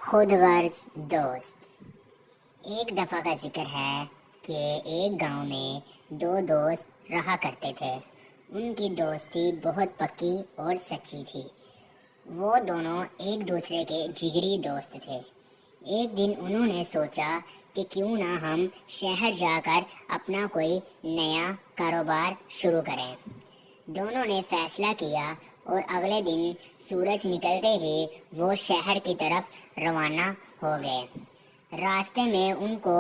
خود غرض دوست۔ ایک دفعہ کا ذکر ہے کہ ایک گاؤں میں دو دوست رہا کرتے تھے۔ ان کی دوستی بہت پکی اور سچی تھی۔ وہ دونوں ایک دوسرے کے جگری دوست تھے۔ ایک دن انہوں نے سوچا کہ کیوں نہ ہم شہر جا کر اپنا کوئی نیا کاروبار شروع کریں۔ دونوں نے فیصلہ کیا اور اگلے دن سورج نکلتے ہی وہ شہر کی طرف روانہ ہو گئے۔ راستے میں ان کو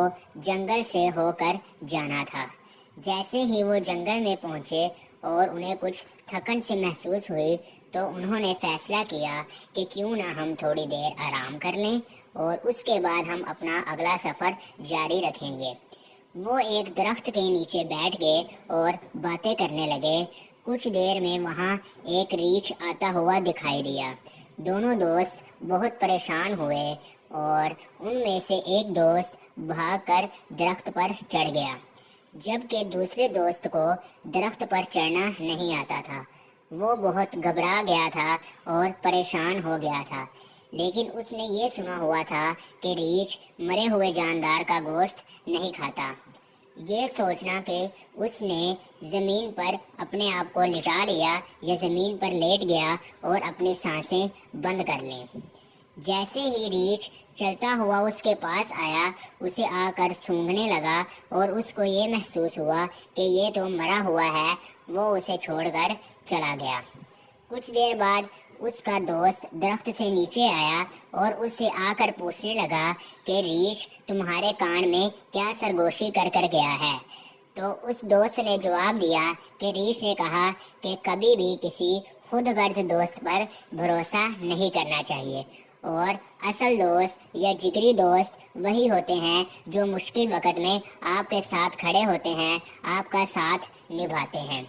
جنگل سے ہو کر جانا تھا۔ جیسے ہی وہ جنگل میں پہنچے اور انہیں کچھ تھکن سے محسوس ہوئی تو انہوں نے فیصلہ کیا کہ کیوں نہ ہم تھوڑی دیر آرام کر لیں اور اس کے بعد ہم اپنا اگلا سفر جاری رکھیں گے۔ وہ ایک درخت کے نیچے بیٹھ گئے اور باتیں کرنے لگے۔ کچھ دیر میں وہاں ایک ریچھ آتا ہوا دکھائی دیا۔ دونوں دوست بہت پریشان ہوئے اور ان میں سے ایک دوست بھاگ کر درخت پر چڑھ گیا، جبکہ دوسرے دوست کو درخت پر چڑھنا نہیں آتا تھا۔ وہ بہت گھبرا گیا تھا اور پریشان ہو گیا تھا، لیکن اس نے یہ سنا ہوا تھا کہ ریچھ مرے ہوئے جاندار کا گوشت نہیں کھاتا۔ یہ سوچنا کہ اس نے زمین پر اپنے آپ کو لٹا لیا یا زمین پر لیٹ گیا اور اپنی سانسیں بند کر لیں۔ جیسے ہی ریچھ چلتا ہوا اس کے پاس آیا، اسے آ کر سونگھنے لگا اور اس کو یہ محسوس ہوا کہ یہ تو مرا ہوا ہے۔ وہ اسے چھوڑ کر چلا گیا۔ کچھ دیر بعد اس کا دوست درخت سے نیچے آیا اور اس سے آ کر پوچھنے لگا کہ ریچھ تمہارے کان میں کیا سرگوشی کر کر گیا ہے؟ تو اس دوست نے جواب دیا کہ ریچھ نے کہا کہ کبھی بھی کسی خود غرض دوست پر بھروسہ نہیں کرنا چاہیے، اور اصل دوست یا جگری دوست وہی ہوتے ہیں جو مشکل وقت میں آپ کے ساتھ کھڑے ہوتے ہیں، آپ کا ساتھ نبھاتے ہیں۔